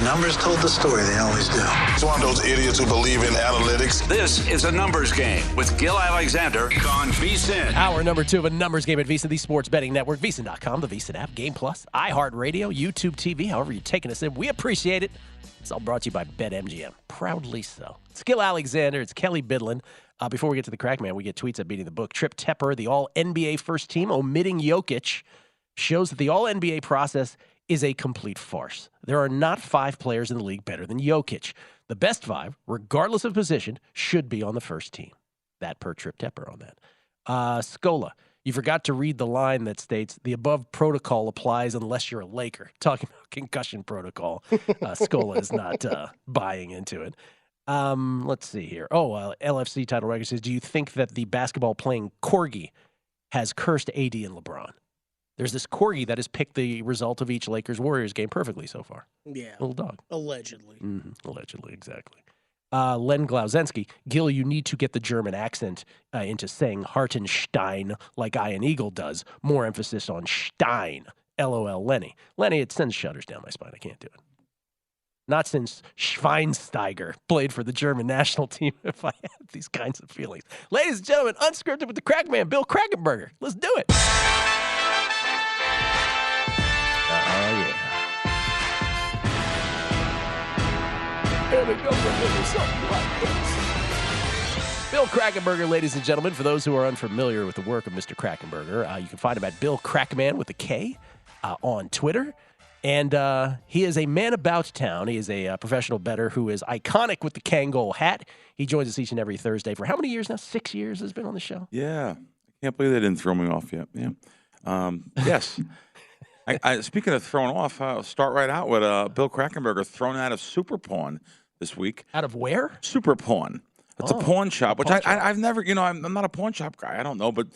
The numbers told the story. They always do. He's one of those idiots who believe in analytics. This is a numbers game with Gill Alexander on VSiN. Hour number 2 of a numbers game at VSiN, the sports betting network, VSiN.com, the VSiN app, Game Plus, iHeartRadio, YouTube TV, however you're taking us in. We appreciate it. It's all brought to you by BetMGM. Proudly so. It's Gill Alexander. It's Kelley Bydlon. Before we get to the Crackman, we get tweets at Beating the Book. Trip Tepper, the All-NBA first team, omitting Jokic, shows that the All-NBA process is a complete farce. There are not 5 players in the league better than Jokic. The best 5, regardless of position, should be on the first team. That per Trip Tepper on that. Scola, you forgot to read the line that states, the above protocol applies unless you're a Laker. Talking about concussion protocol. Scola is not buying into it. Let's see here. LFC title record says, do you think that the basketball playing corgi has cursed AD and LeBron? There's this corgi that has picked the result of each Lakers-Warriors game perfectly so far. Yeah. Little dog. Allegedly. Allegedly, exactly. Len Glauzensky, Gill, you need to get the German accent into saying Hartenstein like Ian Eagle does. More emphasis on Stein. LOL, Lenny. Lenny, it sends shudders down my spine. I can't do it. Not since Schweinsteiger played for the German national team if I had these kinds of feelings. Ladies and gentlemen, Unscripted with the Crackman, Bill Krackomberger. Let's do it. Yeah. And it goes a little something like this. Bill Krackomberger, ladies and gentlemen. For those who are unfamiliar with the work of Mr. Krackomberger, you can find him at Bill Crackman with a K on Twitter. And he is a man about town. He is a professional bettor who is iconic with the Kangol hat. He joins us each and every Thursday for how many years now? 6 years has been on the show? Yeah. I can't believe they didn't throw me off yet. Yeah. Yes. Speaking of throwing off, I'll start right out with Bill Krackomberger thrown out of Super Pawn this week. Out of where? Super Pawn. It's a pawn shop, which I've never, I'm not a pawn shop guy. I don't know, but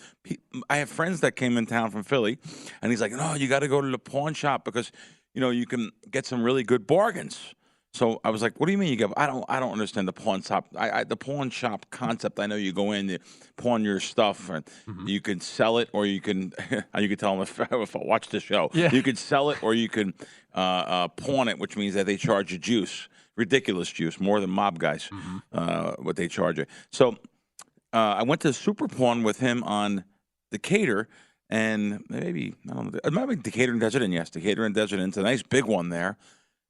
I have friends that came in town from Philly, and he's like, no, you got to go to the pawn shop because, you can get some really good bargains. So I was like, what do you mean you get? I don't understand the pawn shop. The pawn shop concept. I know you go in, you pawn your stuff, and you can sell it, or you can you can tell them if I watch the show. Yeah. You can sell it, or you can pawn it, which means that they charge you juice, ridiculous juice, more than mob guys, what they charge you. So I went to Super Pawn with him on Decatur, and maybe I don't know, it might be Decatur and Desert Inn. Yes, Decatur and Desert Inn. It's a nice big one there,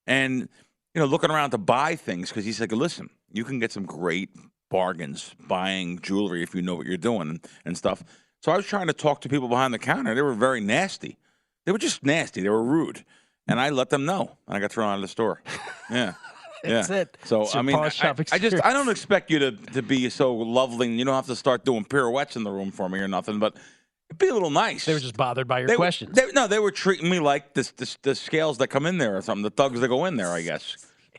and looking around to buy things because he's like, listen, you can get some great bargains buying jewelry if you know what you're doing and stuff. So I was trying to talk to people behind the counter. They were very nasty. They were just nasty. They were rude. And I let them know. And I got thrown out of the store. Yeah. That's it. So, I don't expect you to be so lovely. And you don't have to start doing pirouettes in the room for me or nothing, but be a little nice. They were just bothered by your questions. They were treating me like the scales that come in there or something, the thugs that go in there, I guess.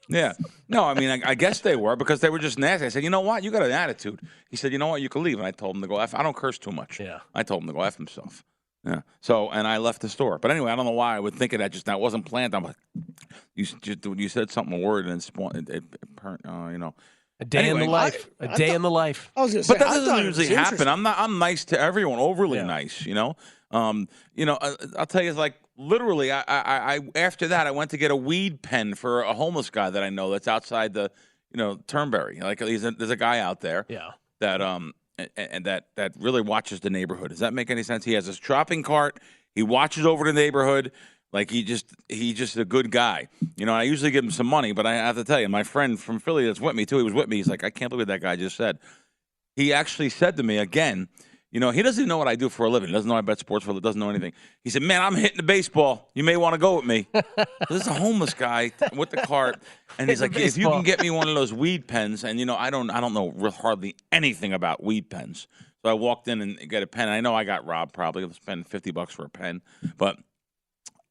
Yeah. No, I guess they were because they were just nasty. I said, you know what? You got an attitude. He said, you know what? You can leave. And I told him to go F. I don't curse too much. Yeah. I told him to go F himself. Yeah. So, and I left the store. But anyway, I don't know why I would think of that just now. It wasn't planned. I'm like, you said something, a word, and A day in the life. A day in the life. I was going to say, but that doesn't usually happen. I'm nice to everyone, overly nice, I'll tell you, like, literally, I after that, I went to get a weed pen for a homeless guy that I know that's outside the, Turnberry. Like, there's a guy out there that and that really watches the neighborhood. Does that make any sense? He has his shopping cart. He watches over the neighborhood. Like, he's just a good guy. I usually give him some money, but I have to tell you, my friend from Philly that's with me, too, he was with me. He's like, I can't believe that guy just said. He actually said to me again, he doesn't even know what I do for a living. He doesn't know I bet sports for a living. Doesn't know anything. He said, man, I'm hitting the baseball. You may want to go with me. This is a homeless guy with the cart. And he's like, if you can get me one of those weed pens. And, I don't know hardly anything about weed pens. So I walked in and got a pen. I know I got robbed probably. I spent $50 for a pen. But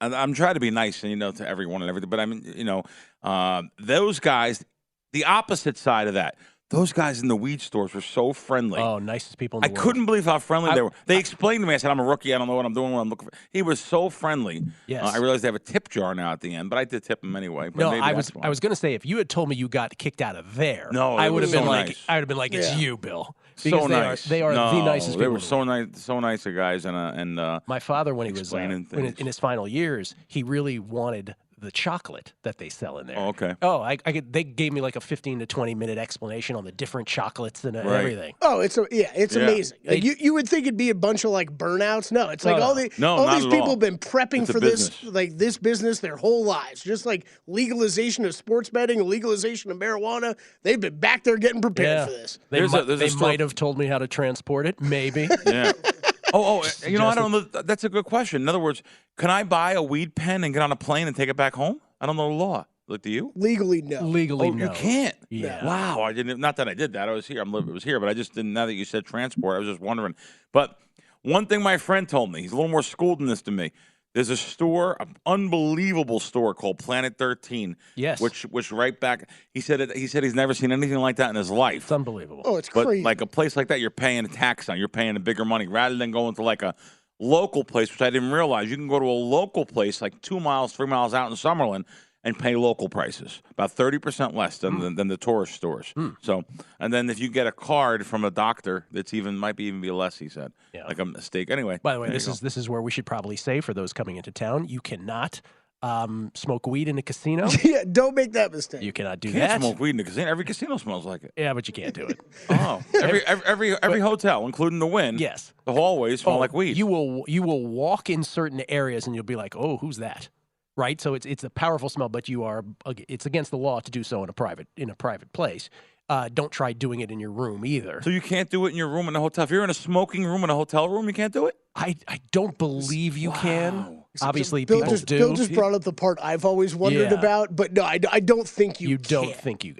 I'm trying to be nice, to everyone and everything. But those guys, the opposite side of that, those guys in the weed stores were so friendly. Oh, nicest people in the world. I couldn't believe how friendly they were. They explained to me. I said, I'm a rookie. I don't know what I'm doing, what I'm looking for. He was so friendly. Yes. I realized they have a tip jar now at the end, but I did tip him anyway. But I was going to say, if you had told me you got kicked out of there, no, I would have been like, nice. I would have been like, it's you, Bill. Because so nice. They are the nicest people. They were so nice of guys. And my father, when he was in his final years, he really wanted the chocolate that they sell in there. Oh, okay. Oh, they gave me like a 15 to 20 minute explanation on the different chocolates and everything. Oh, it's amazing. Like, you would think it'd be a bunch of like burnouts. No, it's like all these people have been prepping for this business their whole lives. Just like legalization of sports betting, legalization of marijuana. They've been back there getting prepared for this. They might have told me how to transport it, maybe. Yeah. I don't know. That's a good question. In other words, can I buy a weed pen and get on a plane and take it back home? I don't know the law. Do you? Legally, no. Legally, no. You can't. Yeah. Wow. I didn't. Not that I did that. I was here. It was here, but I just didn't. Now that you said transport, I was just wondering. But one thing my friend told me, he's a little more schooled in this than me. There's a store, an unbelievable store called Planet 13. Yes. Which right back. He said he's never seen anything like that in his life. It's unbelievable. Oh, it's crazy. But like a place like that, you're paying a tax on. You're paying a bigger money rather than going to like a local place, which I didn't realize. You can go to a local place like 2 miles, 3 miles out in Summerlin and pay local prices, about 30% less than the tourist stores. So, and then if you get a card from a doctor, might even be less. He said, like a mistake. Anyway. By the way, this is where we should probably say for those coming into town, you cannot smoke weed in a casino. Yeah, don't make that mistake. You cannot do Can't that. smoke weed in a casino. Every casino smells like it. Yeah, but you can't do it. Oh, every hotel, including the Wynn. Yes, the hallways smell like weed. You will walk in certain areas and you'll be like, oh, who's that? Right, so it's a powerful smell, but it's against the law to do so in a private place. Don't try doing it in your room either. So you can't do it in your room in a hotel. If you're in a smoking room in a hotel room, you can't do it? I don't believe you can. Obviously, Bill people do. Bill just brought up the part I've always wondered about, but no, I don't think you can.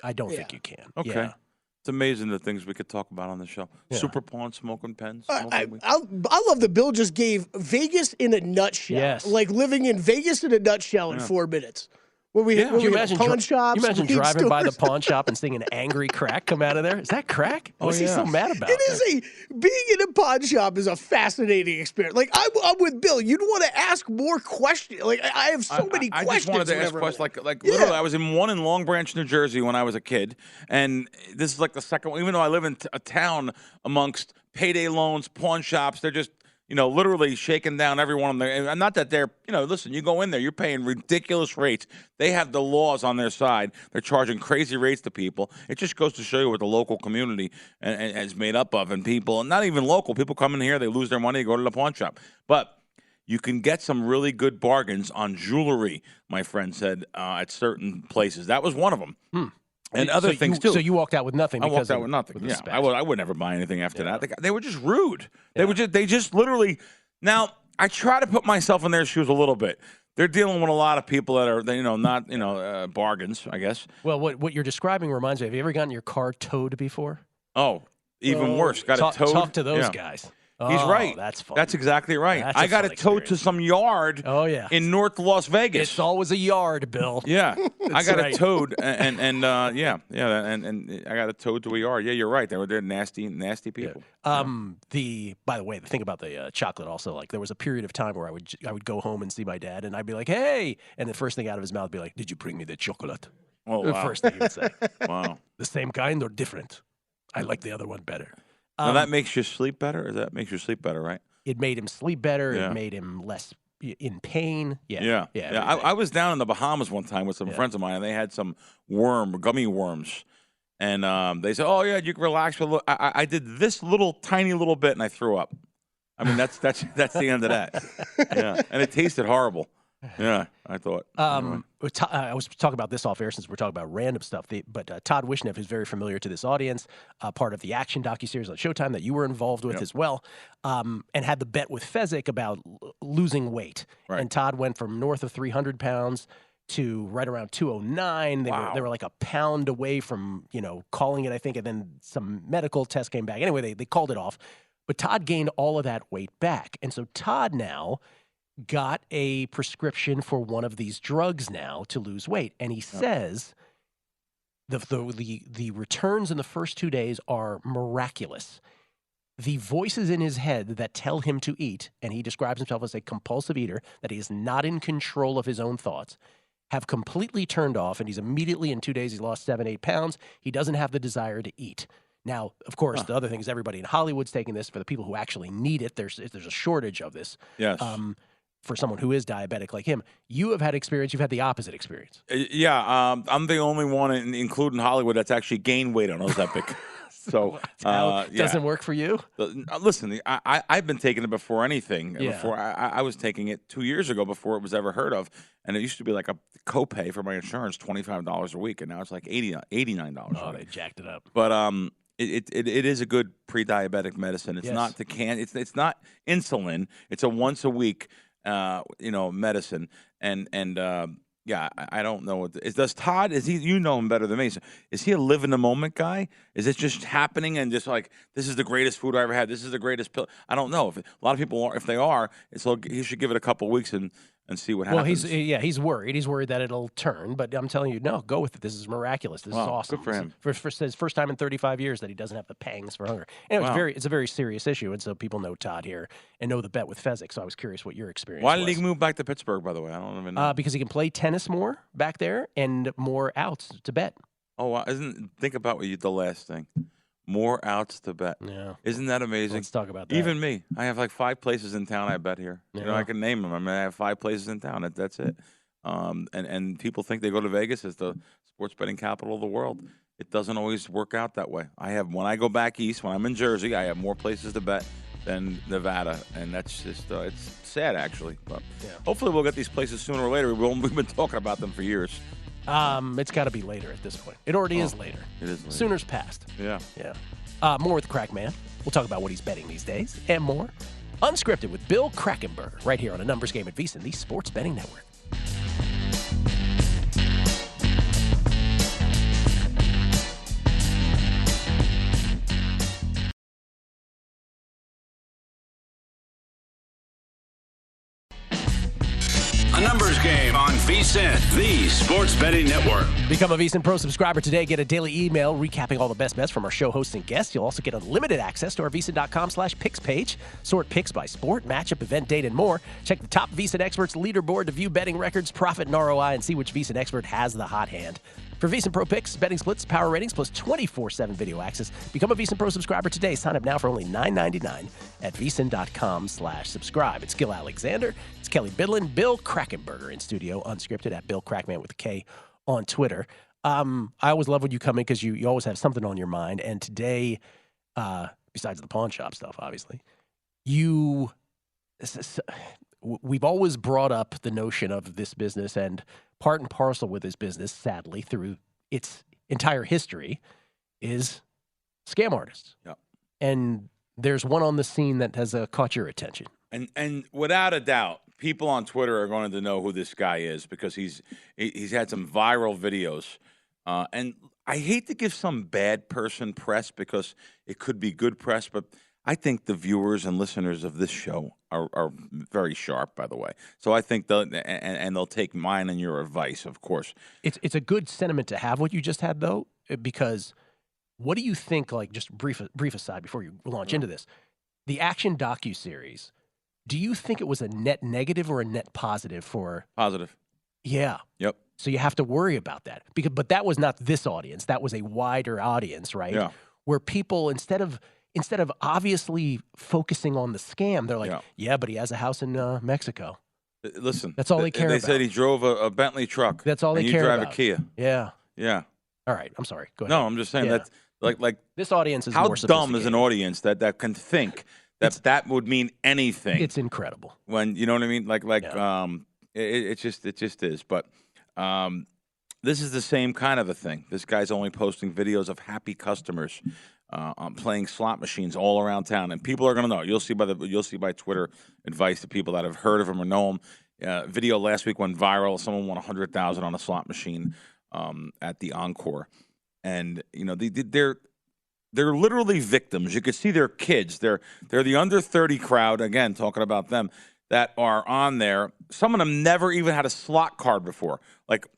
I don't think you can. Okay. Yeah. It's amazing the things we could talk about on the show. Yeah. Super pawn, smoking pens. I love that Bill just gave Vegas in a nutshell. Yes. Like living in Vegas in a nutshell in 4 minutes. When we Can you imagine pawn shops, you imagine weed driving by the stores? pawn shop and seeing an angry crack come out of there? Is that crack? What's he so mad about? Being in a pawn shop is a fascinating experience. Like I'm with Bill. You'd want to ask more questions. Like I have so many questions. I just wanted to ask questions. Like literally, I was in one in Long Branch, New Jersey when I was a kid, and this is like the second one. Even though I live in a town amongst payday loans, pawn shops, they're just literally shaking down everyone. And not that they're, listen, you go in there, you're paying ridiculous rates. They have the laws on their side. They're charging crazy rates to people. It just goes to show you what the local community is made up of. And people, and not even local, people come in here, they lose their money, go to the pawn shop. But you can get some really good bargains on jewelry, my friend said, at certain places. That was one of them. And other things, too. So you walked out with nothing. I walked out with nothing. Yeah, I would never buy anything after that. They were just rude. They just literally. Now I try to put myself in their shoes a little bit. They're dealing with a lot of people that are, not bargains, I guess. Well, what you're describing reminds me. Have you ever gotten your car towed before? Oh, even worse. Got it towed. Talk to those guys. He's right. That's fun. That's exactly right. I got it towed to some yard. Oh yeah, in North Las Vegas. It's always a yard, Bill. Yeah, I got it towed, and I got it towed to a yard. Yeah, you're right. They're nasty people. By the way, the thing about the chocolate also, like there was a period of time where I would go home and see my dad, and I'd be like, hey, and the first thing out of his mouth would be like, did you bring me the chocolate? Oh, wow. The first thing he would say. Wow. The same kind or different? I like the other one better. Now that makes you sleep better, or that makes you sleep better, right? It made him sleep better. Yeah. It made him less in pain. Yeah. I was down in the Bahamas one time with some friends of mine, and they had some gummy worms. And they said, oh, yeah, you can relax. I did this tiny little bit, and I threw up. I mean, that's the end of that. Yeah, and it tasted horrible. Yeah, I thought. Anyway. I was talking about this off air since we're talking about random stuff. But Todd Wishnev is very familiar to this audience, part of the Action docuseries on Showtime that you were involved with as well, and had the bet with Fezzik about losing weight. Right. And Todd went from north of 300 pounds to right around 209. They were like a pound away from calling it, I think, and then some medical test came back. Anyway, they called it off. But Todd gained all of that weight back, and so Todd now got a prescription for one of these drugs now to lose weight. And he says the returns in the first 2 days are miraculous. The voices in his head that tell him to eat, and he describes himself as a compulsive eater, that he is not in control of his own thoughts, have completely turned off, and he's immediately, in 2 days, he lost 7-8 pounds. He doesn't have the desire to eat. Now, of course, the other thing is everybody in Hollywood's taking this. For the people who actually need it, there's a shortage of this. Yes. for someone who is diabetic like him. You have had experience. You've had the opposite experience. Yeah, I'm the only one, including Hollywood, that's actually gained weight on Ozempic. So doesn't work for you. Listen, I've been taking it before anything. Yeah. Before I was taking it 2 years ago before it was ever heard of, and it used to be like a copay for my insurance, $25 a week, and now it's like $89. Oh, they jacked it up. But it is a good pre-diabetic medicine. It's not it's not insulin. It's a once a week medicine, and yeah, I don't know what does Todd. Is he? You know him better than me. So is he a live in the moment guy? Is it just happening and just like this is the greatest food I ever had? This is the greatest pill. I don't know. If a lot of people are, if they are, so he should give it a couple of weeks and see what happens. Well, he's worried. He's worried that it'll turn. But I'm telling you, no, go with it. This is miraculous. This is awesome. Good for him. For his first time in 35 years that he doesn't have the pangs for hunger. And it's a very serious issue. And so people know Todd here and know the bet with Fezzik. So I was curious what your experience was. Why did he move back to Pittsburgh, by the way? I don't even know. Because he can play tennis more back there and more outs to bet. Oh, think about the last thing. More outs to bet. Yeah. Isn't that amazing? Let's talk about that. Even me. I have like 5 places in town I bet here. Yeah. I can name them. I mean, I have 5 places in town. That's it. And people think they go to Vegas as the sports betting capital of the world. It doesn't always work out that way. When I go back east, when I'm in Jersey, I have more places to bet than Nevada. And that's just, it's sad actually. But hopefully we'll get these places sooner or later. We've been talking about them for years. It's got to be later at this point. It already is later. It is later. Sooner's past. Yeah. More with Crackman. We'll talk about what he's betting these days and more. Unscripted with Bill Krackomberger right here on A Numbers Game at VSiN, the Sports Betting Network. A Numbers Game on VSiN, the Sports Betting Network. Become a VSiN Pro subscriber today. Get a daily email recapping all the best bets from our show hosts and guests. You'll also get unlimited access to our VSiN.com/picks page. Sort picks by sport, matchup, event, date, and more. Check the top VSiN experts leaderboard to view betting records, profit, and ROI, and see which VSiN expert has the hot hand. For VSiN Pro picks, betting splits, power ratings, plus 24/7 video access. Become a VSiN Pro subscriber today. Sign up now for only $9.99 at VSiN.com/subscribe. It's Gill Alexander. It's Kelley Bydlon, Bill Krackomberger in studio, Unscripted at Bill Crackman with a K on Twitter. I always love when you come in because you always have something on your mind. And today, besides the pawn shop stuff, obviously, we've always brought up the notion of this business, and part and parcel with this business, sadly, through its entire history, is scam artists. Yeah. And there's one on the scene that has caught your attention. And without a doubt, people on Twitter are going to know who this guy is because he's had some viral videos. And I hate to give some bad person press because it could be good press, but I think the viewers and listeners of this show are very sharp, by the way. So I think they'll take mine and your advice, of course. It's a good sentiment to have what you just had, though, because what do you think, like just brief aside before you launch into this, the Action docuseries, do you think it was a net negative or a net positive for? Positive. Yeah. Yep. So you have to worry about that. But that was not this audience. That was a wider audience, right? Yeah. Where people, instead of obviously focusing on the scam, they're like, yeah, but he has a house in Mexico. Listen. That's all they care about. They said he drove a Bentley truck. That's all they care about. And you drive a Kia. Yeah. Yeah. All right. I'm sorry. Go ahead. No, I'm just saying that like this audience is how more dumb is an audience that can think that would mean anything. It's incredible. When you know what I mean? It just is. But this is the same kind of a thing. This guy's only posting videos of happy customers playing slot machines all around town, and people are going to know. You'll see by Twitter advice to people that have heard of him or know him. Video last week went viral. Someone won $100,000 on a slot machine at the Encore, and they're literally victims. You could see their kids. They're the under 30 crowd, again, talking about them, that are on there. Some of them never even had a slot card before. Like,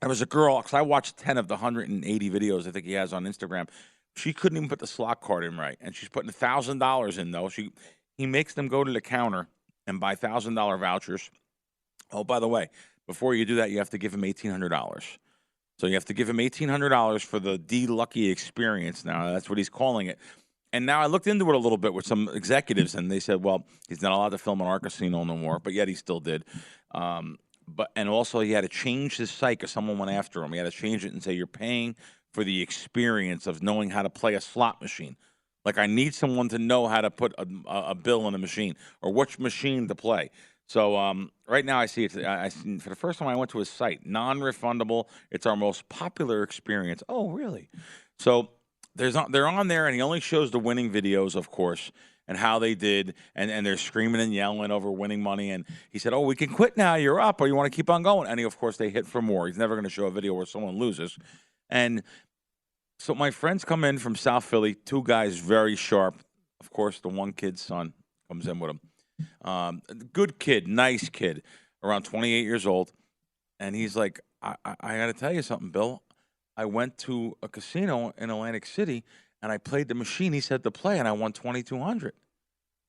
there was a girl, because I watched 10 of the 180 videos I think he has on Instagram. She couldn't even put the slot card in right. And she's putting $1,000 in, though. He makes them go to the counter and buy $1,000 vouchers. Oh, by the way, before you do that, you have to give him $1,800. So you have to give him $1,800 for the D-Lucky experience now. That's what he's calling it. And now I looked into it a little bit with some executives, and they said, well, he's not allowed to film in our casino no more, but yet he still did. And also he had to change his site because someone went after him. He had to change it and say, you're paying for the experience of knowing how to play a slot machine. Like, I need someone to know how to put a bill in a machine or which machine to play. So right now I see it. For the first time I went to his site, non-refundable. It's our most popular experience. Oh, really? So they're on there, and he only shows the winning videos, of course, and how they did, and they're screaming and yelling over winning money. And he said, oh, we can quit now. You're up, or you want to keep on going. And of course, they hit for more. He's never going to show a video where someone loses. And so my friends come in from South Philly, two guys very sharp. Of course, the one kid's son comes in with him. Good kid, nice kid, around 28 years old. And he's like, I got to tell you something, Bill. I went to a casino in Atlantic City, and I played the machine he said to play, and I won $2,200.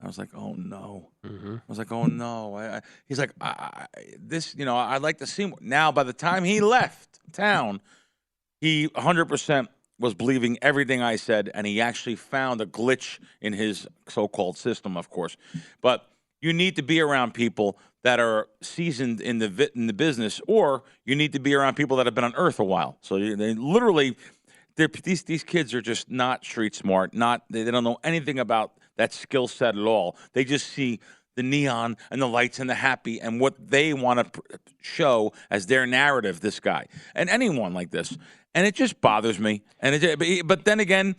I was like, oh, no. Mm-hmm. I was like, oh, no. He's like, I'd like to see him. Now, by the time he left town, he 100% was believing everything I said, and he actually found a glitch in his so-called system, of course. But you need to be around people that are seasoned in the business, or you need to be around people that have been on Earth a while. So these kids are just not street smart. They don't know anything about that skill set at all. They just see the neon and the lights and the happy and what they want to show as their narrative. This guy and anyone like this, and it just bothers me. But then again,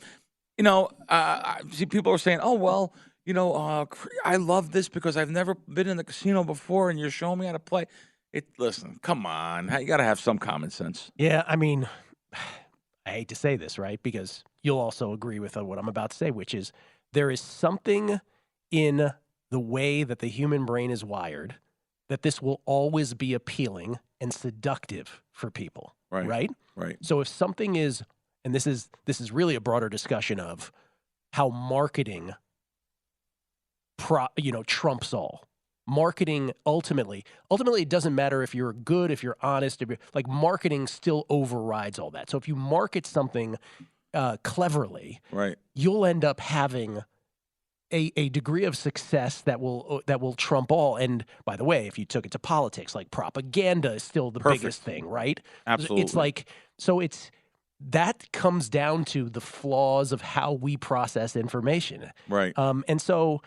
I see people are saying, "Oh well." I love this because I've never been in the casino before, and you're showing me how to play. Listen, come on. You got to have some common sense. Yeah, I mean, I hate to say this, right? Because you'll also agree with what I'm about to say, which is there is something in the way that the human brain is wired that this will always be appealing and seductive for people, right? Right. So if something is, and this is really a broader discussion of how marketing trumps all. Marketing ultimately it doesn't matter if you're good, if you're honest, like marketing still overrides all that. So if you market something cleverly, right, you'll end up having a degree of success that will trump all. And by the way, if you took it to politics, like propaganda is still the biggest thing, right? Absolutely. It's like, so that comes down to the flaws of how we process information. Right. And so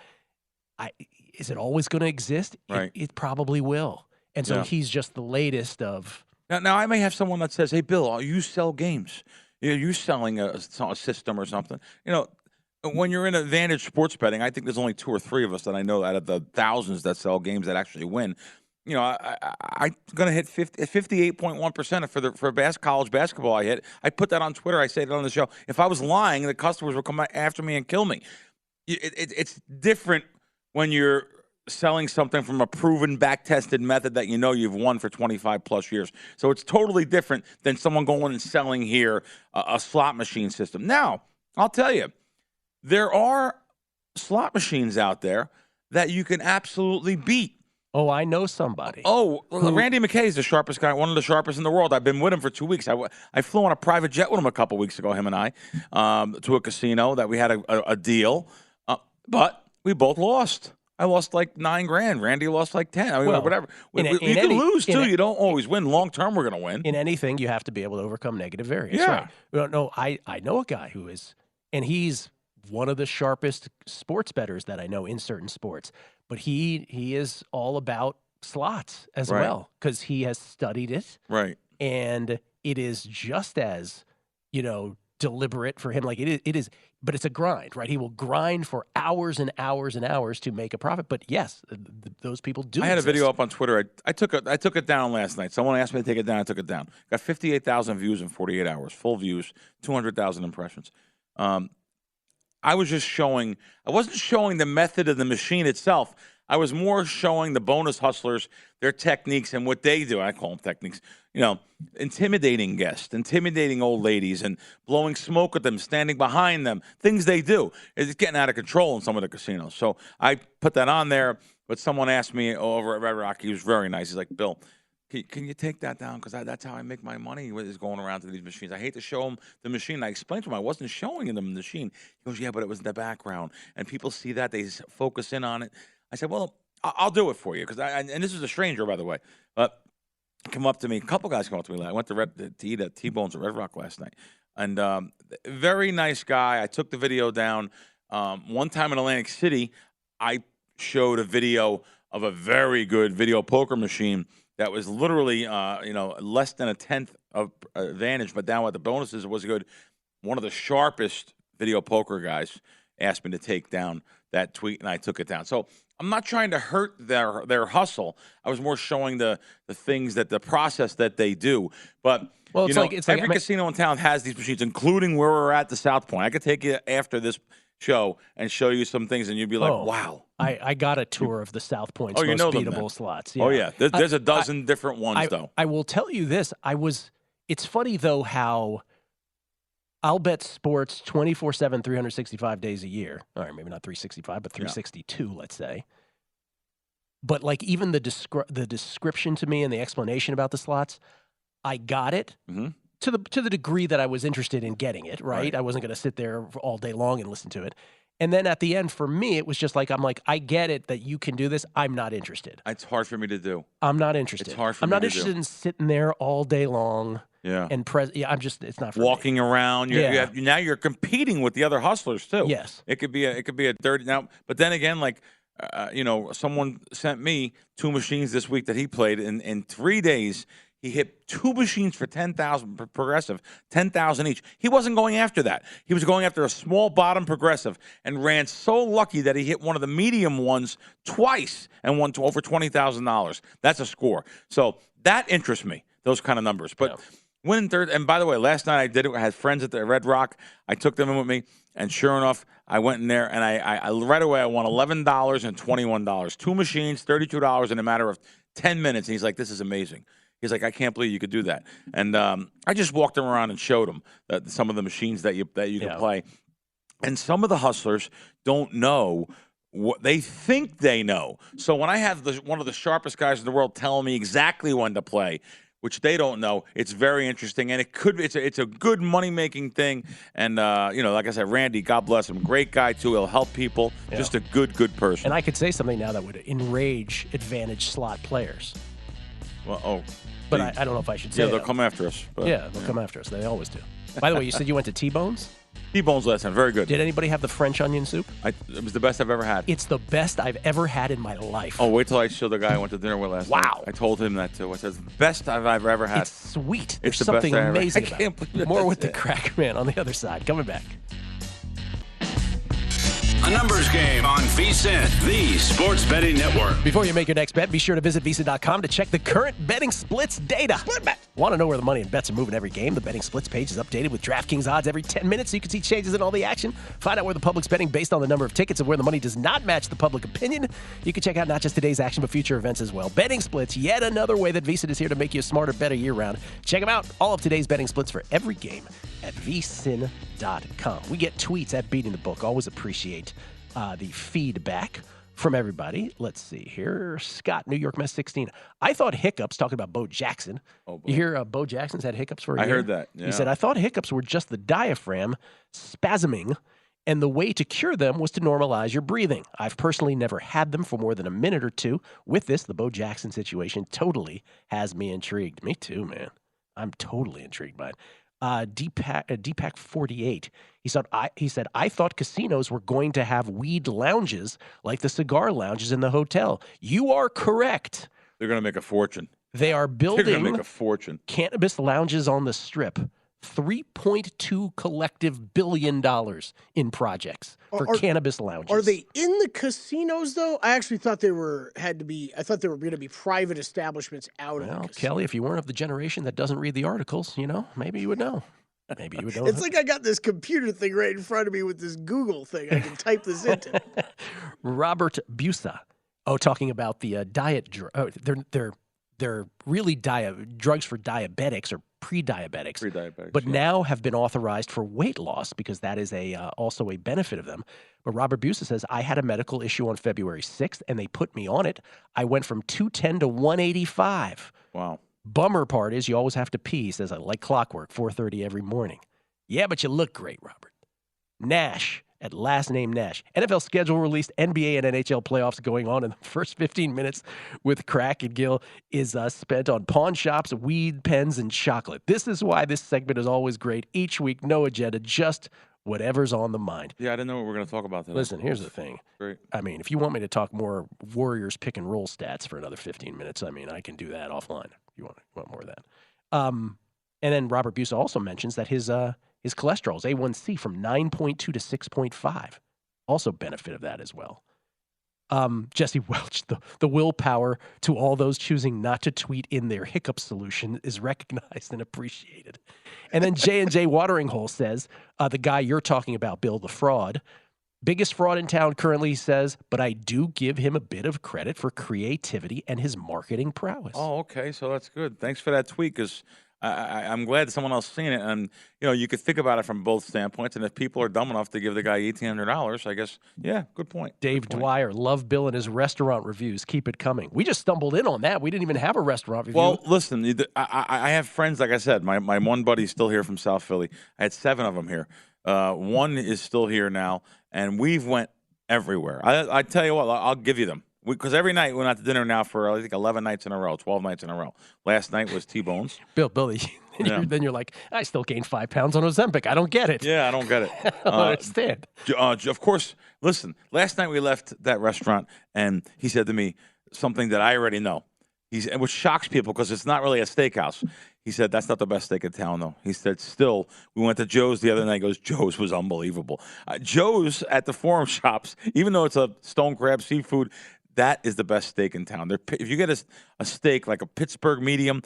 is it always going to exist? Right. It probably will. And so he's just the latest of. Now I may have someone that says, "Hey, Bill, you sell games. You're selling a system or something." When you're in Advantage Sports Betting, I think there's only 2 or 3 of us that I know out of the thousands that sell games that actually win. I'm going to hit 58.1% for college basketball. I put that on Twitter. I say it on the show. If I was lying, the customers would come after me and kill me. It's different when you're selling something from a proven, back-tested method that you've won for 25-plus years. So it's totally different than someone going and selling here a slot machine system. Now, I'll tell you, there are slot machines out there that you can absolutely beat. Oh, I know somebody. Oh, Randy McKay is the sharpest guy, one of the sharpest in the world. I've been with him for 2 weeks. I flew on a private jet with him a couple weeks ago, him and I, to a casino that we had a deal. But we both lost. I lost like $9,000. Randy lost like 10. I mean, whatever. You can lose too. You don't always win. Long term, we're going to win. In anything, you have to be able to overcome negative variance. Yeah. Right? No, I know a guy who is, and he's one of the sharpest sports bettors that I know in certain sports. But he is all about slots as well because he has studied it. Right. And it is just as, deliberate for him. Like it is, but it's a grind, right? He will grind for hours and hours and hours to make a profit. But yes, those people do. I had a video up on Twitter. I took it down last night. Someone asked me to take it down. I took it down. Got 58,000 views in 48 hours. Full views, 200,000 impressions. I was just showing. I wasn't showing the method of the machine itself. I was more showing the bonus hustlers, their techniques and what they do. I call them techniques. Intimidating guests, intimidating old ladies, and blowing smoke at them, standing behind them. Things they do. It's getting out of control in some of the casinos. So I put that on there. But someone asked me over at Red Rock. He was very nice. He's like, Bill, can you take that down? Because that's how I make my money is going around to these machines. I hate to show him the machine. I explained to him I wasn't showing him the machine. He goes, yeah, but it was in the background. And people see that. They focus in on it. I said, well, I'll do it for you. And this is a stranger, by the way. But come up to me. A couple guys come up to me. I went to eat at T-Bones at Red Rock last night. And very nice guy. I took the video down. One time in Atlantic City, I showed a video of a very good video poker machine that was literally, less than a tenth of advantage, but down with the bonuses, it was good. One of the sharpest video poker guys asked me to take down that tweet, and I took it down. So I'm not trying to hurt their hustle. I was more showing the things the process that they do. But every casino in town has these machines, including where we're at the South Point. I could take you after this show and show you some things, and you'd be like, wow. I got a tour of the South Point's most beatable slots. Yeah. Oh, yeah. There's a dozen different ones, though. I will tell you this. It's funny, though, how I'll bet sports 24/7, 365 days a year. All right, maybe not 365, but 362, let's say. But, like, even the description to me and the explanation about the slots, I got it. Mm-hmm. To the degree that I was interested in getting it, right? I wasn't going to sit there all day long and listen to it. And then at the end, for me, it was just like, I get it that you can do this. I'm not interested. It's hard for me to do. I'm not interested. It's hard for me to do. I'm not interested in sitting there all day long. Yeah. And it's not for walking around. Now you're competing with the other hustlers too. Yes. It could be a dirty now. But then again, someone sent me 2 machines this week that he played in 3 days. He hit 2 machines for 10,000 progressive, 10,000 each. He wasn't going after that. He was going after a small bottom progressive and ran so lucky that he hit one of the medium ones twice and won over $20,000. That's a score. So that interests me, those kind of numbers. But winning third, and by the way, last night I did it. I had friends at the Red Rock. I took them in with me, and sure enough, I went in there, and I right away I won $11 and $21. 2 machines, $32 in a matter of 10 minutes. And he's like, this is amazing. He's like, I can't believe you could do that. And I just walked him around and showed him some of the machines that you can play. And some of the hustlers don't know what they think they know. So when I have one of the sharpest guys in the world telling me exactly when to play, which they don't know, it's very interesting. And it's a good money-making thing. And, like I said, Randy, God bless him, great guy, too. He'll help people. Yeah. Just a good person. And I could say something now that would enrage advantage slot players. Well, But I don't know if I should say it. Yeah, they'll come after us. But, they'll come after us. They always do. By the way, you said you went to T-Bones? T-Bones last time. Very good. Did anybody have the French onion soup? It was the best I've ever had. It's the best I've ever had in my life. Oh, wait till I show the guy I went to dinner with last night. Wow. I told him that, too. I said, it's the best I've ever had. It's sweet. It's There's the something best amazing I about can't it. believe More with the Crack Man on the other side. Coming back. A numbers game on VSiN, the Sports Betting Network. Before you make your next bet, be sure to visit VSiN.com to check the current betting splits data. Want to know where the money and bets are moving every game? The betting splits page is updated with DraftKings odds every 10 minutes so you can see changes in all the action. Find out where the public's betting based on the number of tickets and where the money does not match the public opinion. You can check out not just today's action, but future events as well. Betting splits, yet another way that VSiN is here to make you a smarter, better year-round. Check them out. All of today's betting splits for every game at VSiN.com. We get tweets at Beating the Book. Always appreciate the feedback from everybody. Let's see here. Scott, New York Mess 16. I thought hiccups, talking about Bo Jackson. Oh, you hear Bo Jackson's had hiccups for a year? I heard that. Yeah. He said, I thought hiccups were just the diaphragm spasming, and the way to cure them was to normalize your breathing. I've personally never had them for more than a minute or two. With this, the Bo Jackson situation totally has me intrigued. Me too, man. I'm totally intrigued by it. Deepak 48. He said, I thought casinos were going to have weed lounges like the cigar lounges in the hotel. You are correct. They're going to make a fortune. They are building They're going to make a fortune. Cannabis lounges on the Strip. $3.2 billion in projects for cannabis lounges. Are they in the casinos though? I actually thought they were going to be private establishments out of the casinos. Kelly, if you weren't of the generation that doesn't read the articles, maybe you would know. Maybe you would know. It's like I got this computer thing right in front of me with this Google thing. I can type this into. Robert Busa. Talking about the diet drug. They're really drugs for diabetics or pre-diabetics, but now have been authorized for weight loss because that is also a benefit of them. But Robert Busa says, I had a medical issue on February 6th, and they put me on it. I went from 210 to 185. Wow. Bummer part is you always have to pee. He says, I like clockwork, 4:30 every morning. Yeah, but you look great, Robert. Nash, at last name Nash. NFL schedule released, NBA and NHL playoffs going on, and the first 15 minutes with Crack and Gill is spent on pawn shops, weed pens, and chocolate. This is why this segment is always great. Each week, no agenda, just whatever's on the mind. Yeah, I didn't know what we were going to talk about today. Listen, here's the thing. Great. I mean, if you want me to talk more Warriors pick and roll stats for another 15 minutes, I mean, I can do that offline if you want more of that. And then Robert Busa also mentions that his cholesterol is A1C from 9.2 to 6.5. Also benefit of that as well. Jesse Welch, the willpower to all those choosing not to tweet in their hiccup solution is recognized and appreciated. And then J&J Watering Hole says, the guy you're talking about, Bill, the fraud, biggest fraud in town currently, he says, but I do give him a bit of credit for creativity and his marketing prowess. Oh, okay. So that's good. Thanks for that tweet, because I'm glad someone else seen it. And, you could think about it from both standpoints. And if people are dumb enough to give the guy $1,800, I guess, yeah, good point. Dave Dwyer, love Bill and his restaurant reviews. Keep it coming. We just stumbled in on that. We didn't even have a restaurant review. Well, listen, I have friends, like I said, my one buddy's still here from South Philly. I had 7 of them here. One is still here now, and we've went everywhere. I tell you what, I'll give you them. Because every night we went out to dinner now for, I think, 11 nights in a row, 12 nights in a row. Last night was T-Bones. Bill, then you're like, I still gained 5 pounds on Ozempic. I don't get it. Yeah, I don't get it. I don't understand. Of course, listen, last night we left that restaurant, and he said to me something that I already know. Which shocks people because it's not really a steakhouse. He said, that's not the best steak in town, though. He said, still, we went to Joe's the other night. He goes, Joe's was unbelievable. Joe's at the Forum Shops, even though it's a stone crab seafood, that is the best steak in town. If you get a steak like a Pittsburgh medium,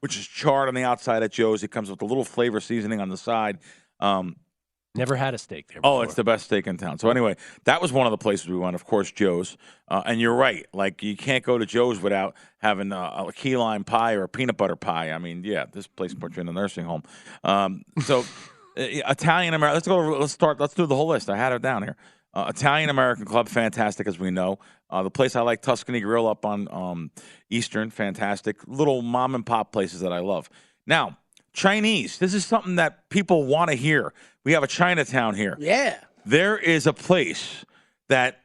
which is charred on the outside at Joe's, it comes with a little flavor seasoning on the side. Never had a steak there before. Oh, it's the best steak in town. So anyway, that was one of the places we went, of course, Joe's. And you're right. Like, you can't go to Joe's without having a key lime pie or a peanut butter pie. I mean, yeah, this place puts you in a nursing home. So Italian American. Let's do the whole list. I had it down here. Italian American Club, fantastic, as we know. The place I like, Tuscany Grill up on Eastern, fantastic. Little mom and pop places that I love. Now, Chinese. This is something that people want to hear. We have a Chinatown here. Yeah. There is a place that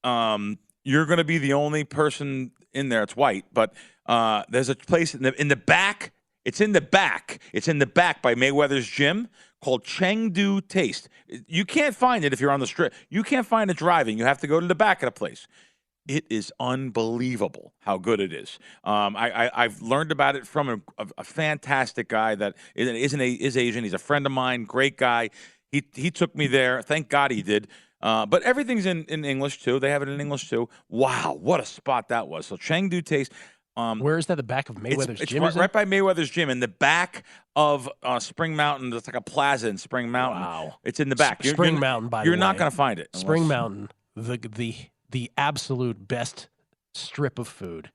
you're going to be the only person in there. It's white, but there's a place in the back. It's in the back. It's in the back by Mayweather's Gym called Chengdu Taste. You can't find it if you're on the strip. You can't find it driving. You have to go to the back of the place. It is unbelievable how good it is. I've learned about it from a fantastic guy that is Asian. He's a friend of mine, great guy. He took me there. Thank God he did. But everything's in English, too. They have it in English, too. Wow, what a spot that was. So Chengdu Taste. Where is that? The back of Mayweather's Gym? It's right by Mayweather's Gym, in the back of Spring Mountain. It's like a plaza in Spring Mountain. Wow. It's in the back. Spring Mountain, by the way. You're not going to find it. Spring Mountain, the absolute best strip of food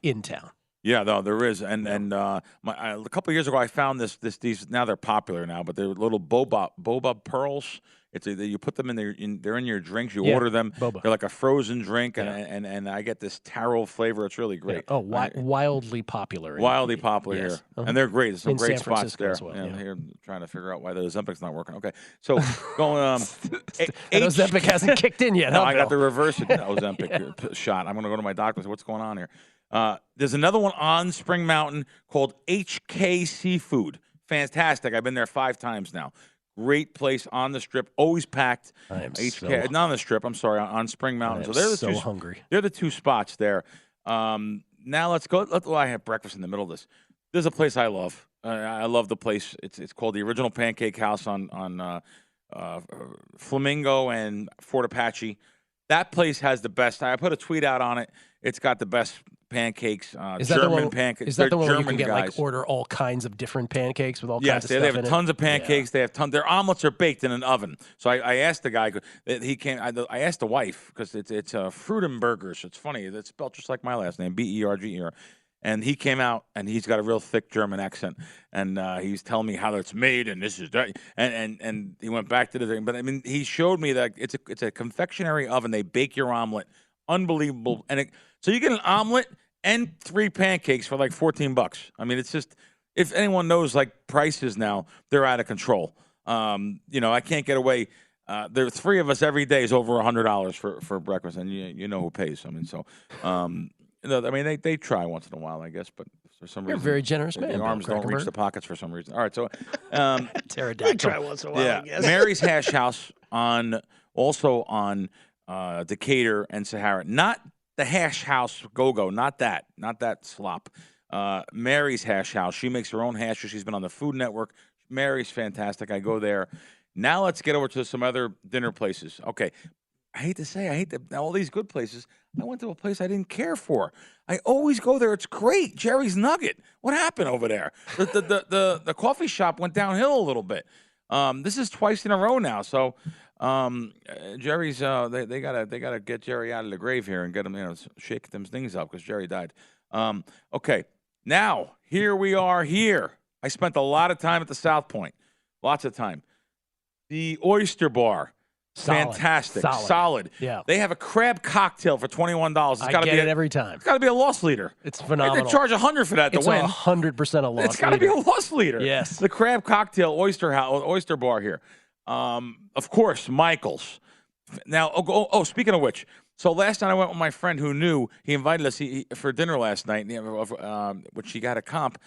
in town. Yeah, no, there is. And a couple of years ago, I found these. Now they're popular now, but they're little boba pearls. You put them in there. They're in your drinks. You order them. Boba. They're like a frozen drink, and I get this taro flavor. It's really great. Yeah. Oh, wildly popular. Wildly popular here, and they're great. There's some great San spots there. Well, Here, I'm trying to figure out why the Ozempic's not working. Okay, so going. Ozempic hasn't kicked in yet. No, I got the reverse Ozempic shot. I'm going to go to my doctor. What's going on here? There's another one on Spring Mountain called HK Seafood. Fantastic. I've been there 5 times now. Great place on the strip, always packed. I am HK, not on the strip. I'm sorry, on Spring Mountain. So they're hungry. They're the 2 spots there. Now let's go. I have breakfast in the middle of this. There's a place I love. I love the place. It's called the Original Pancake House on Flamingo and Fort Apache. That place has the best. I put a tweet out on it. It's got the best pancakes, German pancakes. Is that the one where you German can get guys. order all kinds of different pancakes with all kinds of stuff they have in tons of pancakes. Yeah. They have tons. Their omelets are baked in an oven. So I asked the guy. He came. I asked the wife because it's Freudenberger. So it's funny. It's spelled just like my last name, Berger. And he came out, and he's got a real thick German accent, and he's telling me how it's made, and this is that, and he went back to the thing. But I mean, he showed me that it's a confectionery oven. They bake your omelet, unbelievable, so you get an omelet, and 3 pancakes for like $14. I mean, it's just, if anyone knows like prices now, they're out of control. I can't get away. There are 3 of us every day is over $100 for breakfast, and you know who pays. I mean, so they try once in a while, I guess, but for some You're reason, a very generous man. The arms don't reach the pockets for some reason. All right, so we try once in a while. Yeah, I guess. Mary's Hash House also on Decatur and Sahara. Not the Hash House Go-Go, not that slop. Mary's Hash House. She makes her own hash. She's been on the Food Network. Mary's fantastic. I go there. Now let's get over to some other dinner places. Okay. I hate all these good places. I went to a place I didn't care for. I always go there. It's great. Jerry's Nugget. What happened over there? The coffee shop went downhill a little bit. This is twice in a row now. So Jerry's they gotta get Jerry out of the grave here and get him shake them things up because Jerry died. Okay. Now here we are here. I spent a lot of time at the South Point. Lots of time. The Oyster Bar. Fantastic. Solid. Yeah. They have a crab cocktail for $21. I get it every time. It's got to be a loss leader. It's phenomenal. They charge $100 for that to win. It's 100% a loss leader. It's got to be a loss leader. Yes. The crab cocktail Oyster Bar here. Of course, Michael's. Now, speaking of which, so last night I went with my friend who knew. He invited us for dinner last night, which he got a comp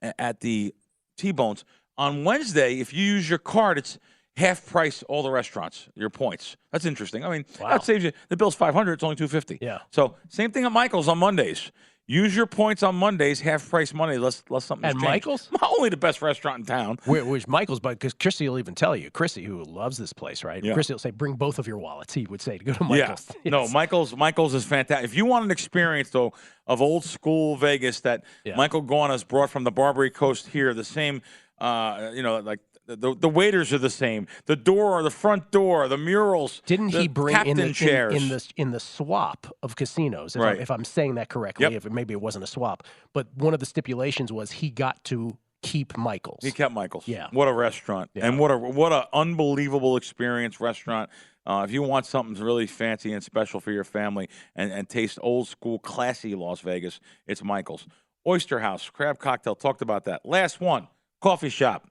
at the T-Bones. On Wednesday, if you use your card, it's half price all the restaurants, your points. That's interesting. I mean, that saves you. The bill's $500, it's only $250. Yeah. So same thing at Michael's on Mondays. Use your points on Mondays, half price Monday. Let's something At change. Michael's? Only the best restaurant in town. Which Michael's, but because Chrissy will even tell you, Chrissy, who loves this place, right? Yeah. Chrissy will say, bring both of your wallets. He would say to go to Michael's. Yeah. No, Michael's is fantastic. If you want an experience, though, of old school Vegas that Michael Gaughan has brought from the Barbary Coast here, the same, like the waiters are the same. The front door, the murals. Didn't he bring captain chairs in the swap of casinos? Right. If I'm saying that correctly, Yep. maybe it wasn't a swap, but one of the stipulations was he got to keep Michael's. He kept Michael's. Yeah. What a restaurant. Yeah. And what a unbelievable experience restaurant. If you want something really fancy and special for your family and taste old school, classy Las Vegas, it's Michael's. Oyster House, crab cocktail, talked about that. Last one, coffee shop.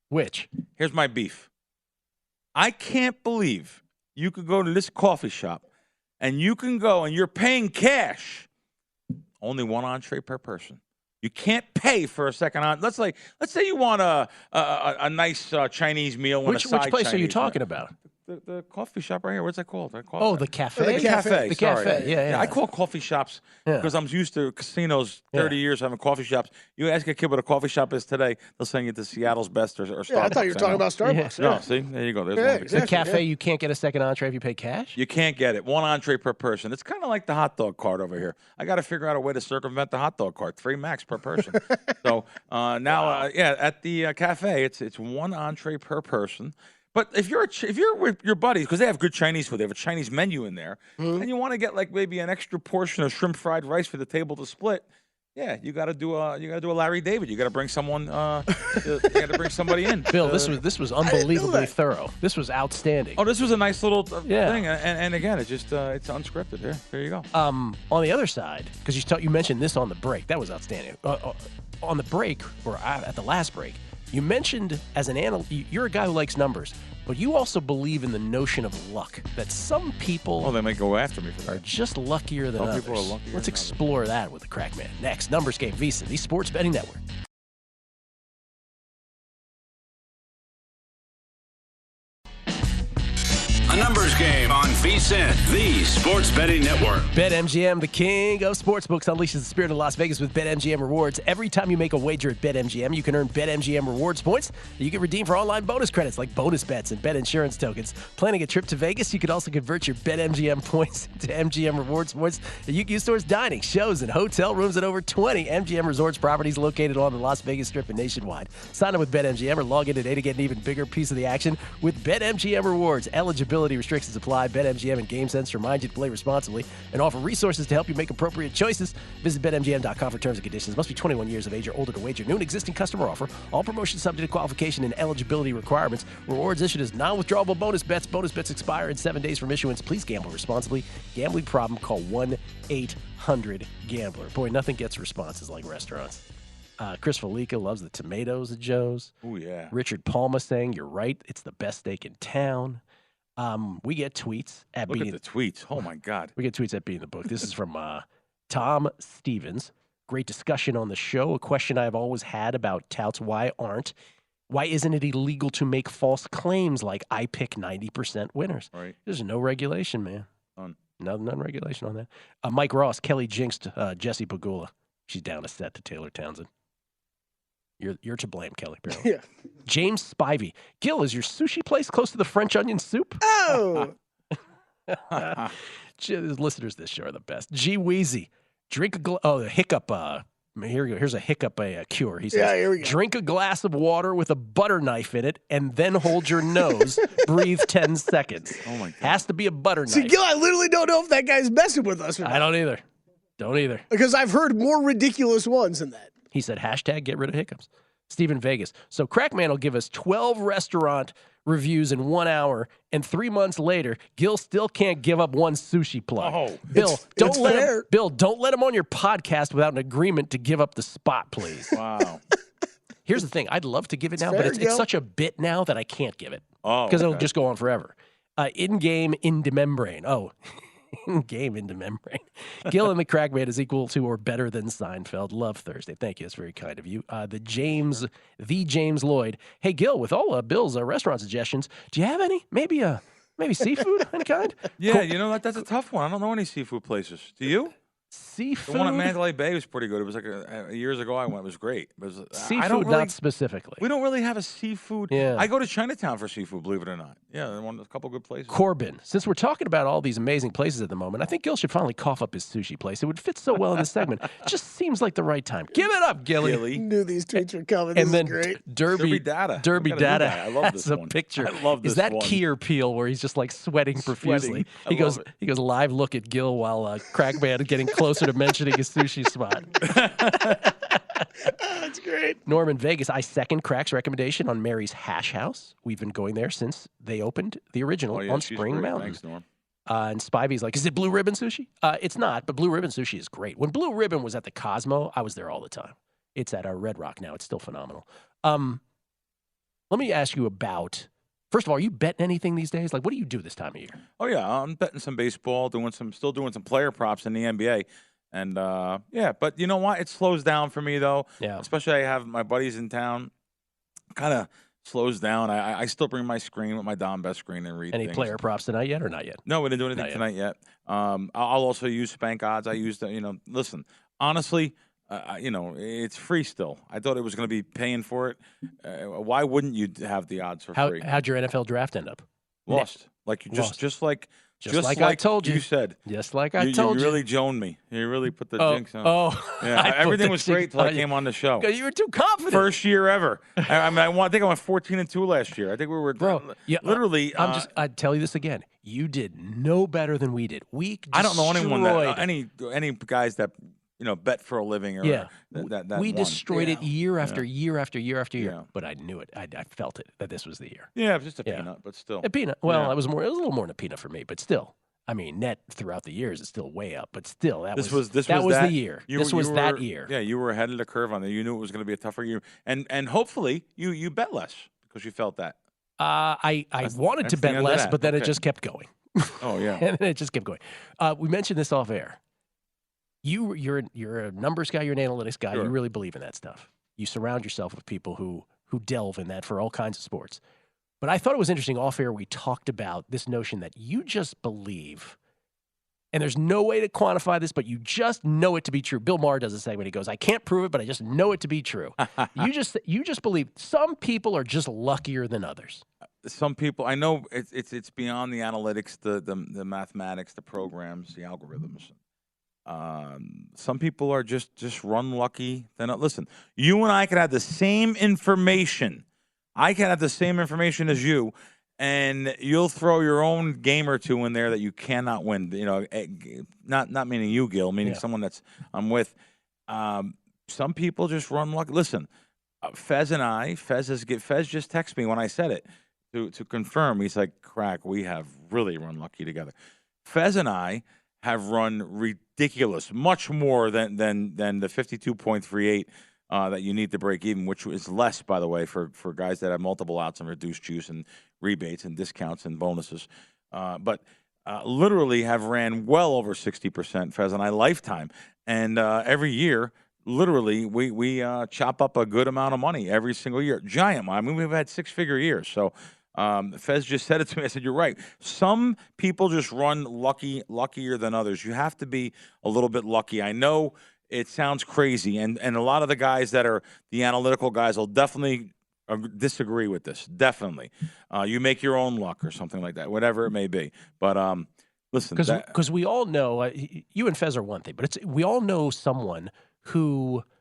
Which? Here's my beef. I can't believe you could go to this coffee shop and you can go and you're paying cash. Only 1 entree per person. You can't pay for a second on. Let's say you want a nice Chinese meal. Which place are you talking about? The coffee shop right here. What's that called? The cafe. The cafe. The Sorry. cafe. Yeah. I call coffee shops because I'm used to casinos. 30 years having coffee shops. You ask a kid what a coffee shop is today, they'll send you to Seattle's Best or Starbucks. Yeah, I thought you were talking about Starbucks. Yeah. No, see, there you go. There's one. Exactly, The cafe, you can't get a second entree if you pay cash? You can't get it. 1 entree per person. It's kind of like the hot dog cart over here. I got to figure out a way to circumvent the hot dog cart. 3 max per person. So now, at the cafe, it's 1 entree per person. But if you're with your buddies, because they have good Chinese food, they have a Chinese menu in there, and you want to get like maybe an extra portion of shrimp fried rice for the table to split. Yeah, you got to do a Larry David. You got to bring someone. You got to bring somebody in. Bill, this was unbelievably thorough. This was outstanding. Oh, this was a nice little thing, and again, it's just it's unscripted. Here, there you go. On the other side, because you mentioned this on the break, that was outstanding. On the break, or at the last break, you mentioned as an analyst, you're a guy who likes numbers, but you also believe in the notion of luck. That some people they may go after me for that. Are just luckier than others. People are luckier. Let's explore that with the Crackman. Next, Numbers Game, Visa, the Sports Betting Network. A numbers game on VSiN, the Sports Betting Network. BetMGM, the king of sportsbooks, unleashes the spirit of Las Vegas with BetMGM rewards. Every time you make a wager at BetMGM, you can earn BetMGM rewards points that you can redeem for online bonus credits like bonus bets and bet insurance tokens. Planning a trip to Vegas, you can also convert your BetMGM points to MGM rewards points that you can use towards dining, shows, and hotel rooms at over 20 MGM Resorts properties located along the Las Vegas Strip and nationwide. Sign up with BetMGM or log in today to get an even bigger piece of the action with BetMGM rewards. Eligibility restrictions apply. BetMGM BetMGM and GameSense to remind you to play responsibly and offer resources to help you make appropriate choices. Visit BetMGM.com for terms and conditions. Must be 21 years of age or older to wager. New and existing customer offer. All promotions subject to qualification and eligibility requirements. Rewards issued as non-withdrawable bonus bets. Bonus bets expire in 7 days from issuance. Please gamble responsibly. Gambling problem? Call 1-800-GAMBLER. Boy, nothing gets responses like restaurants. Chris Felica loves the tomatoes at Joe's. Oh, yeah. Richard Palma saying, you're right, it's the best steak in town. We get tweets at Look at the tweets. Oh, my God. We get tweets at Being the Book. This is from Tom Stevens. Great discussion on the show. A question I've always had about touts. Why isn't it illegal to make false claims like I pick 90% winners? Right. There's no regulation, man. None regulation on that. Mike Ross, Kelley jinxed Jesse Pagula. She's down a set to Taylor Townsend. You're to blame, Kelley. Apparently. Yeah. James Spivey. Gill, is your sushi place close to the French onion soup? Oh! Listeners to this show are the best. G Weezy. Drink a hiccup. Here we go. Here's a hiccup cure. He says, here we go. Drink a glass of water with a butter knife in it and then hold your nose. Breathe 10 seconds. Oh, my God. Has to be a butter knife. See, Gil, I literally don't know if that guy's messing with us or not. I don't either. Because I've heard more ridiculous ones than that. He said, hashtag get rid of hiccups. Stephen Vegas. So Crackman will give us 12 restaurant reviews in 1 hour, and 3 months later, Gil still can't give up one sushi plug. Oh, Bill, don't let him on your podcast without an agreement to give up the spot, please. Wow. Here's the thing. I'd love to give it now, fair, but it's Gil. such a bit now that I can't give it. Oh, because it'll okay. just go on forever. In-game into membrane. Oh, in-game into membrane. Gill and the Crackman is equal to or better than Seinfeld. Love Thursday. Thank you. That's very kind of you. The James Lloyd. Hey, Gill, with all Bill's restaurant suggestions, do you have any? Maybe seafood of any kind? Yeah, you know, that's a tough one. I don't know any seafood places. Do you? Seafood? The one at Mandalay Bay was pretty good. It was like years ago I went. It was great. It was, Seafood, not specifically. We don't really have a seafood. Yeah. I go to Chinatown for seafood, believe it or not. Yeah, a couple good places. Corbin, since we're talking about all these amazing places at the moment, I think Gill should finally cough up his sushi place. It would fit so well in this segment. Just seems like the right time. Give it up, Gilly. Knew these tweets were coming. This And then is great. Derby Data. I love has this a one. picture. I love this Is that one. Key or Peele where he's just like sweating profusely? I love it. He goes live look at Gill while Crackman is getting closer to mentioning his sushi spot. That's great. Norman Vegas, I second Crack's recommendation on Mary's Hash House. We've been going there since they opened the original on she's Spring great. Mountain. Thanks, Norm. And Spivey's like, is it Blue Ribbon sushi? It's not, but Blue Ribbon sushi is great. When Blue Ribbon was at the Cosmo, I was there all the time. It's at Red Rock now. It's still phenomenal. Let me ask you about, first of all, are you betting anything these days? Like, what do you do this time of year? Oh, yeah. I'm betting some baseball, still doing some player props in the NBA. And, but you know what? It slows down for me, though. Yeah. Especially I have my buddies in town. Kind of slows down. I still bring my screen with my Don Best screen and read Any things. player props tonight yet or not yet? No, we didn't do anything tonight yet. I'll also use Spank odds. I used, listen, honestly, it's free still. I thought it was going to be paying for it. Why wouldn't you have the odds for free? How'd your NFL draft end up? Lost. Like you Lost. just like I told you. You said. Just like I told you. You really joned me. You really put the jinx on. Oh. Yeah, everything was great till I came on the show. You were too confident. First year ever. I think I went 14-2 last year. I think we were literally. I'd tell you this again. You did no better than we did. I don't know anyone that any guys that bet for a living or that we won. destroyed it year after year after year after year. Yeah. But I knew it. I felt it that this was the year. Yeah, it was just a peanut, but still. A peanut. Well, it was a little more than a peanut for me, but still. I mean, net throughout the years is still way up, but still, that was the year. This was that year. Yeah, you were ahead of the curve on that. You knew it was going to be a tougher year, and hopefully you bet less because you felt that. I wanted to bet less, but then it just kept going. Oh yeah, and then it just kept going. We mentioned this off air. You're a numbers guy. You're an analytics guy. Sure. You really believe in that stuff. You surround yourself with people who delve in that for all kinds of sports. But I thought it was interesting off air. We talked about this notion that you just believe, and there's no way to quantify this, but you just know it to be true. Bill Maher does a segment. He goes, "I can't prove it, but I just know it to be true." You just believe some people are just luckier than others. Some people, I know it's beyond the analytics, the mathematics, the programs, the algorithms. Some people are just run lucky. Listen, you and I can have the same information. I can have the same information as you, and you'll throw your own game or two in there that you cannot win. Not meaning you, Gill, meaning someone that's I'm with. Some people just run luck. Listen, Fez just texted me when I said it to confirm. He's like, Crack, we have really run lucky together. Fez and I have run ridiculous, much more than the 52.38 that you need to break even, which is less, by the way, for guys that have multiple outs and reduced juice and rebates and discounts and bonuses. But literally have ran well over 60%, Fez and I, lifetime. And every year, literally, we chop up a good amount of money every single year. Giant money. I mean, we've had 6-figure years. So Fez just said it to me. I said, you're right. Some people just run luckier than others. You have to be a little bit lucky. I know it sounds crazy, and a lot of the guys that are the analytical guys will definitely disagree with this. Definitely. You make your own luck or something like that, whatever it may be. But listen. Because we all know, you and Fez are one thing, but we all know someone who –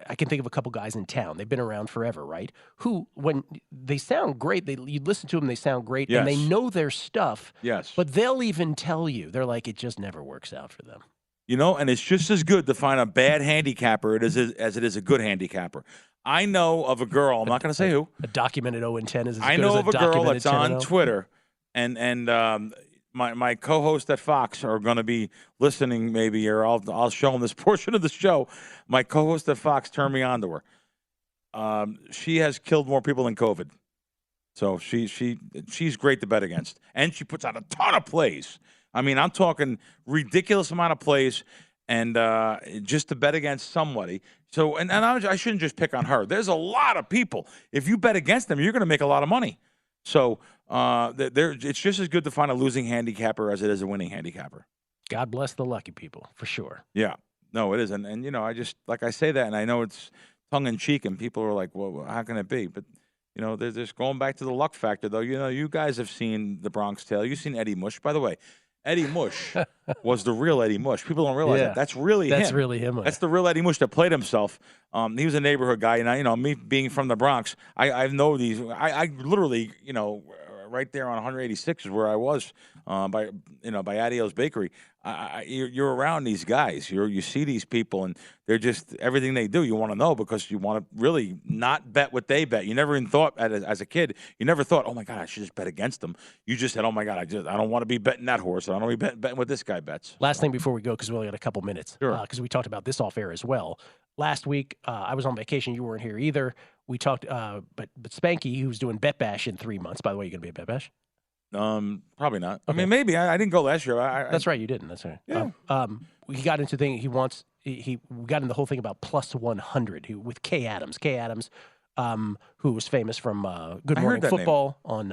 I can think of a couple guys in town. They've been around forever, right? Who, when they sound great, you listen to them, they sound great, and they know their stuff. Yes. But they'll even tell you, they're like, it just never works out for them. And it's just as good to find a bad handicapper as it is a good handicapper. I know of a girl, I'm not going to say who. A documented 0-10 is as I good know as of a girl that's on 10-0. Twitter, and my co-host at Fox are going to be listening maybe, or I'll show them this portion of the show. My co-host at Fox turned me on to her. She has killed more people than COVID. So she's great to bet against. And she puts out a ton of plays. I mean, I'm talking ridiculous amount of plays, and just to bet against somebody. So, and I shouldn't just pick on her. There's a lot of people. If you bet against them, you're going to make a lot of money. So it's just as good to find a losing handicapper as it is a winning handicapper. God bless the lucky people, for sure. Yeah. No, it is. And I just, like I say that, and I know it's tongue-in-cheek, and people are like, well, how can it be? But, they're just going back to the luck factor, though. You guys have seen the Bronx Tale. You've seen Eddie Mush. By the way, Eddie Mush was the real Eddie Mush. People don't realize that. That's really him. That's really him. That's the real Eddie Mush that played himself. He was a neighborhood guy, and me being from the Bronx, I know these. I literally, right there on 186 is where I was by Adio's Bakery. You're around these guys. You see these people, and they're just everything they do. You want to know because you want to really not bet what they bet. You never even thought as a kid. You never thought, oh my God, I should just bet against them. You just said, oh my God, I don't want to be betting that horse. I don't want to be betting what this guy bets. Last thing before we go, because we only got a couple minutes. Sure. Because we talked about this off air as well. Last week, I was on vacation. You weren't here either. We talked, but Spanky, who's doing Bet Bash in 3 months. By the way, you going to be at Bet Bash? Probably not. Okay. I mean, maybe. I didn't go last year. That's right. You didn't. That's right. Yeah. We got into thing. We got into the whole thing about plus 100 with Kay Adams. Kay Adams, who was famous from Good Morning Football on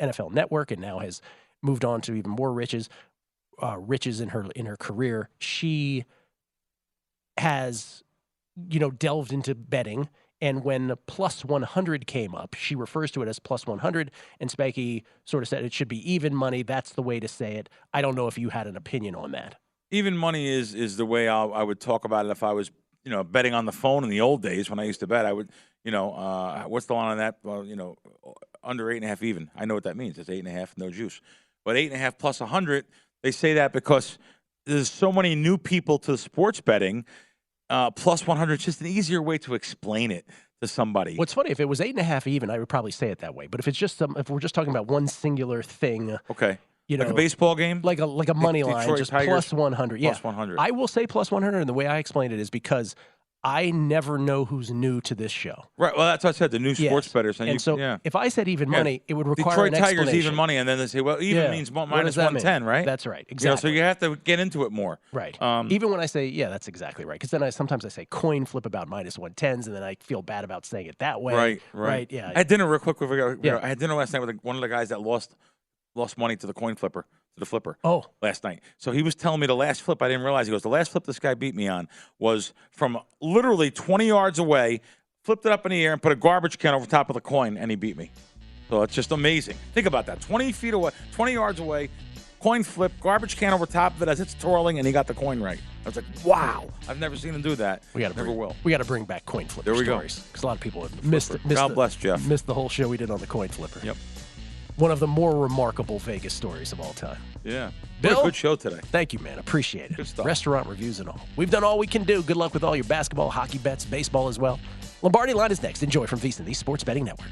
NFL Network, and now has moved on to even more riches in her career. She has, delved into betting. And when plus 100 came up, she refers to it as plus 100, and Spanky sort of said it should be even money. That's the way to say it. I don't know if you had an opinion on that. Even money is the way I would talk about it if I was, betting on the phone in the old days when I used to bet. I would, what's the line on that? Well, under 8.5 even. I know what that means. It's 8.5, no juice. But 8.5 plus 100, they say that because there's so many new people to sports betting. Plus 100 is just an easier way to explain it to somebody. What's funny, if it was 8.5 even, I would probably say it that way. But if it's just if we're just talking about one singular thing, okay, like a baseball game, like a money line, Detroit just Tigers, plus 100. Plus 100. I will say plus 100, and the way I explained it is because I never know who's new to this show. Right. Well, that's what I said. The new sports bettors. And if I said even money, it would require Detroit an explanation. Tigers even money, and then they say, well, even means minus 110, right? That's right. Exactly. So you have to get into it more. Right. Even when I say, that's exactly right. Because then sometimes I say coin flip about minus 110s, and then I feel bad about saying it that way. Right. Yeah. I had dinner real quick. I had dinner last night with one of the guys that lost money to the coin flipper. The flipper last night. So he was telling me the last flip. I didn't realize. He goes, the last flip this guy beat me on was from literally 20 yards away, flipped it up in the air and put a garbage can over top of the coin, and he beat me. So it's just amazing. Think about that. 20 feet away, 20 yards away, coin flip, garbage can over top of it as it's twirling, and he got the coin right. I was like, wow. I've never seen him do that. Never will. We got to bring back coin flipper stories. Because a lot of people have missed bless Jeff. Missed the whole show we did on the coin flipper. Yep. One of the more remarkable Vegas stories of all time. Yeah. Bill, what a good show today. Thank you, man. Appreciate it. Good stuff. Restaurant reviews and all. We've done all we can do. Good luck with all your basketball, hockey bets, baseball as well. Lombardi Line is next. Enjoy from VSiN, the Sports Betting Network.